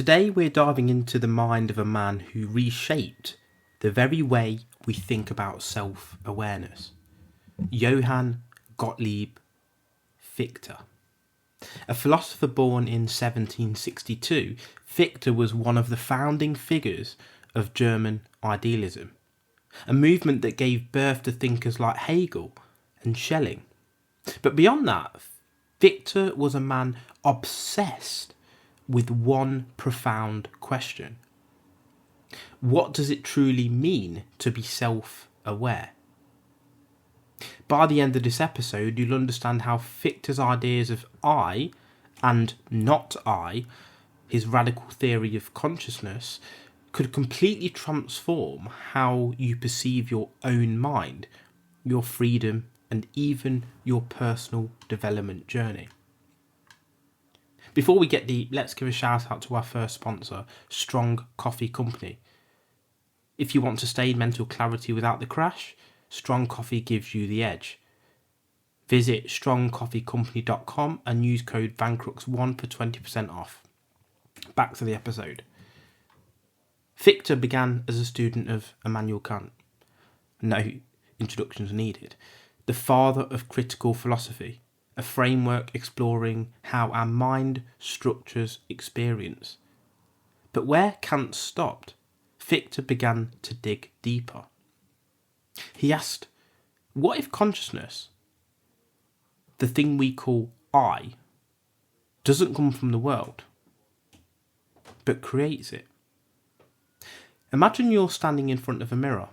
Today we're diving into the mind of a man who reshaped the very way we think about self-awareness. Johann Gottlieb Fichte. A philosopher born in 1762, Fichte was one of the founding figures of German Idealism, a movement that gave birth to thinkers like Hegel and Schelling. But beyond that, Fichte was a man obsessed with one profound question. What does it truly mean to be self-aware? By the end of this episode, you'll understand how Fichte's ideas of I and not I, his radical theory of consciousness, could completely transform how you perceive your own mind, your freedom, and even your personal development journey. Before we get deep, let's give a shout out to our first sponsor, Strong Coffee Company. If you want to stay in mental clarity without the crash, Strong Coffee gives you the edge. Visit strongcoffeecompany.com and use code VANCRUX1 for 20% off. Back to the episode. Fichte began as a student of Immanuel Kant. No introductions needed. The father of critical philosophy, a framework exploring how our mind structures experience. But where Kant stopped, Fichte began to dig deeper. He asked, what if consciousness, the thing we call I, doesn't come from the world, but creates it? Imagine you're standing in front of a mirror.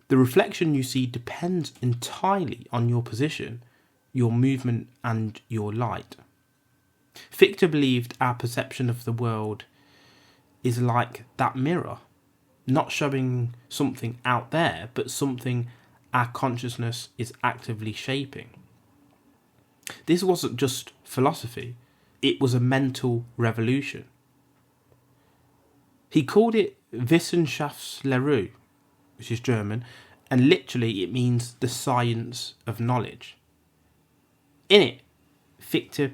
The reflection you see depends entirely on your position, your movement and your light. Fichte believed our perception of the world is like that mirror, not showing something out there, but something our consciousness is actively shaping. This wasn't just philosophy, it was a mental revolution. He called it Wissenschaftslehre, which is German, and literally it means the science of knowledge. In it, Fichte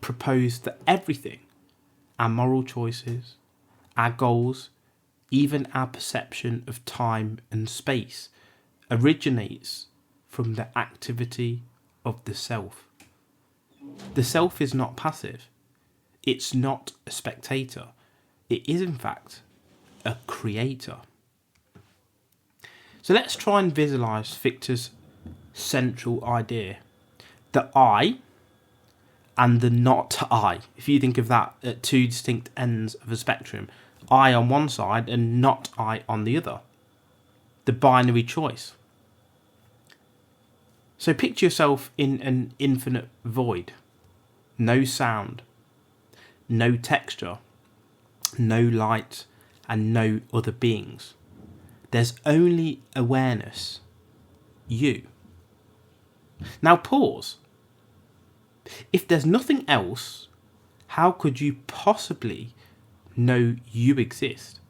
proposed that everything, our moral choices, our goals, even our perception of time and space, originates from the activity of the self. The self is not passive. It's not a spectator. It is, in fact, a creator. So let's try and visualise Fichte's central idea. The I and the not I. If you think of that at two distinct ends of a spectrum, I on one side and not I on the other. The binary choice. So picture yourself in an infinite void. No sound, no texture, no light, and no other beings. There's only awareness. You. Now pause. If there's nothing else, how could you possibly know you exist?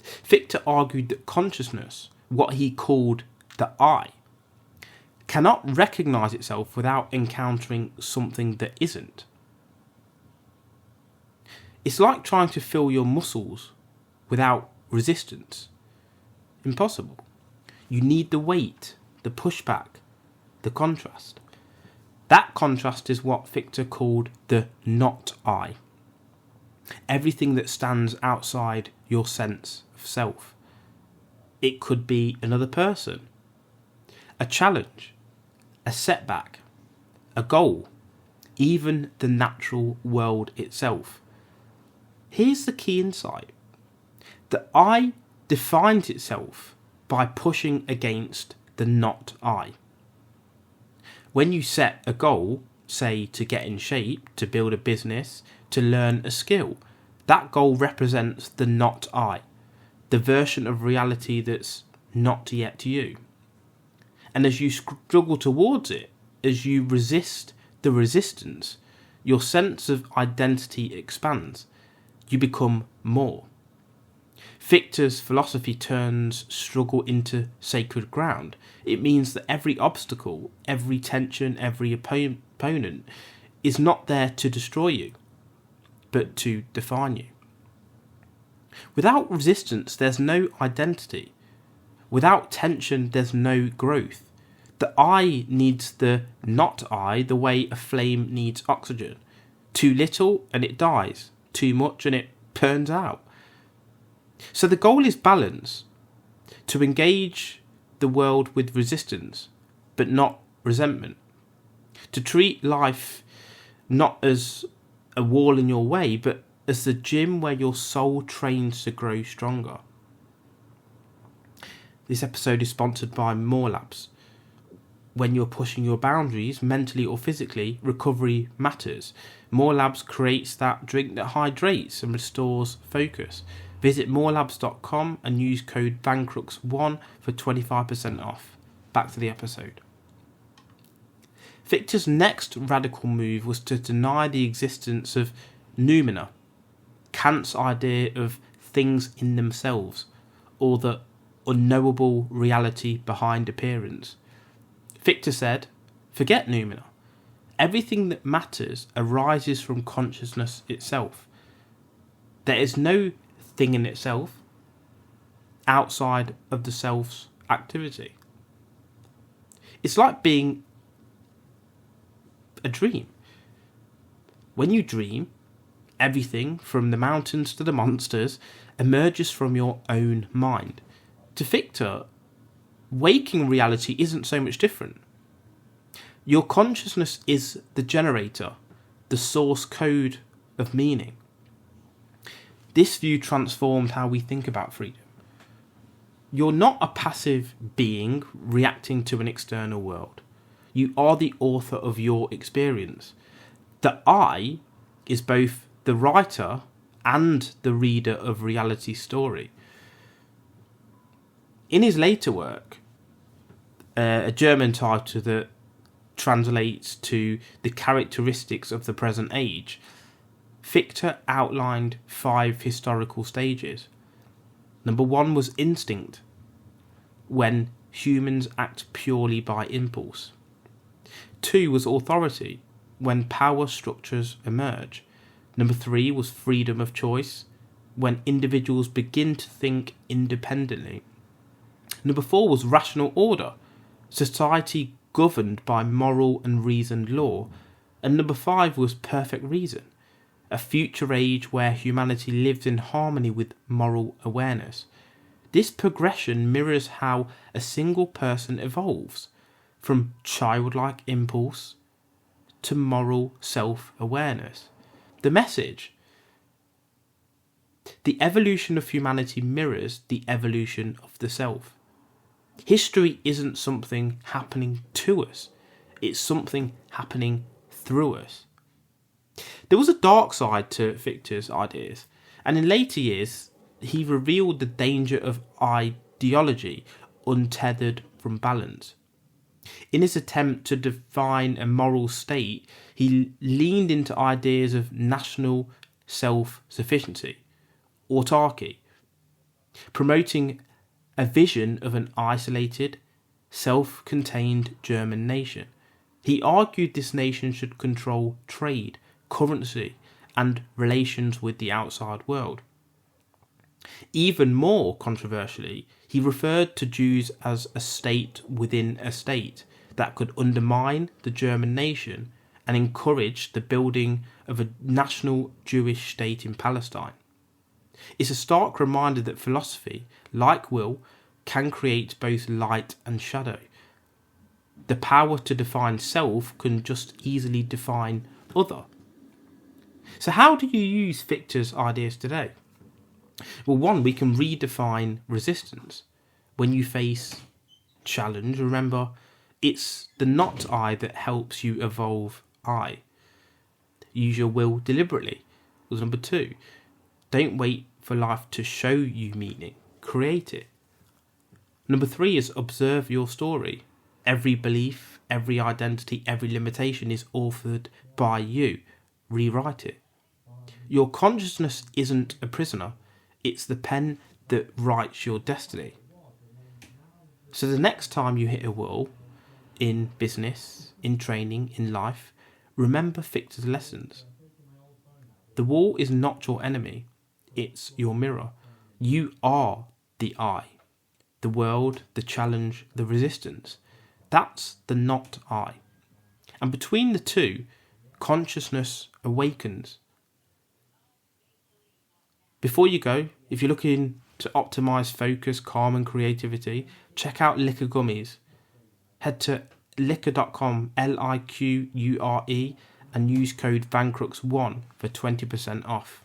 Fichte argued that consciousness, what he called the I, cannot recognise itself without encountering something that isn't. It's like trying to feel your muscles without resistance. Impossible. You need the weight, the pushback, the contrast. That contrast is what Fichte called the not I. Everything that stands outside your sense of self. It could be another person, a challenge, a setback, a goal, even the natural world itself. Here's the key insight. The I defines itself by pushing against the not I. When you set a goal, say to get in shape, to build a business, to learn a skill, that goal represents the not I, the version of reality that's not yet you. And as you struggle towards it, as you resist the resistance, your sense of identity expands. You become more. Fichte's philosophy turns struggle into sacred ground. It means that every obstacle, every tension, every opponent is not there to destroy you, but to define you. Without resistance, there's no identity. Without tension, there's no growth. The I needs the not I the way a flame needs oxygen. Too little and it dies. Too much and it burns out. So the goal is balance. To engage the world with resistance, but not resentment. To treat life not as a wall in your way, but as the gym where your soul trains to grow stronger. This episode is sponsored by More Labs. When you're pushing your boundaries, mentally or physically, recovery matters. More Labs creates that drink that hydrates and restores focus. Visit morelabs.com and use code BANCRUX1 for 25% off. Back to the episode. Fichte's next radical move was to deny the existence of noumena, Kant's idea of things in themselves, or the unknowable reality behind appearance. Fichte said, forget noumena. Everything that matters arises from consciousness itself. There is no thing in itself outside of the self's activity. It's like being a dream. When you dream, everything from the mountains to the monsters emerges from your own mind. To Fichte, waking reality isn't so much different. Your consciousness is the generator, the source code of meaning. This view transformed how we think about freedom. You're not a passive being reacting to an external world. You are the author of your experience. The I is both the writer and the reader of reality's story. In his later work, a German title that translates to The Characteristics of the Present Age, Fichte outlined 5 historical stages. Number 1 was instinct, when humans act purely by impulse. 2 was authority, when power structures emerge. Number 3 was freedom of choice, when individuals begin to think independently. Number 4 was rational order, society governed by moral and reasoned law. And number 5 was perfect reason, a future age where humanity lives in harmony with moral awareness. This progression mirrors how a single person evolves, from childlike impulse to moral self-awareness. The message: the evolution of humanity mirrors the evolution of the self. History isn't something happening to us, it's something happening through us. There was a dark side to Fichte's ideas, and in later years he revealed the danger of ideology untethered from balance. In his attempt to define a moral state, he leaned into ideas of national self-sufficiency, autarky, promoting a vision of an isolated, self-contained German nation. He argued this nation should control trade, currency, and relations with the outside world. Even more controversially, he referred to Jews as a state within a state that could undermine the German nation and encourage the building of a national Jewish state in Palestine. It's a stark reminder that philosophy, like will, can create both light and shadow. The power to define self can just easily define other. So how do you use Fichte's ideas today? Well, 1, we can redefine resistance. When you face challenge, remember, it's the not I that helps you evolve I. Use your will deliberately. Was number 2. Don't wait for life to show you meaning. Create it. Number 3 is observe your story. Every belief, every identity, every limitation is authored by you. Rewrite it. Your consciousness isn't a prisoner. It's the pen that writes your destiny. So the next time you hit a wall, in business, in training, in life, remember Fichte's lessons. The wall is not your enemy, it's your mirror. You are the I. The world, the challenge, the resistance. That's the not I. And between the two, consciousness awakens. Before you go, if you're looking to optimize focus, calm and creativity, check out Liquor Gummies. Head to liquor.com, Liqure, and use code VANCRUX1 for 20% off.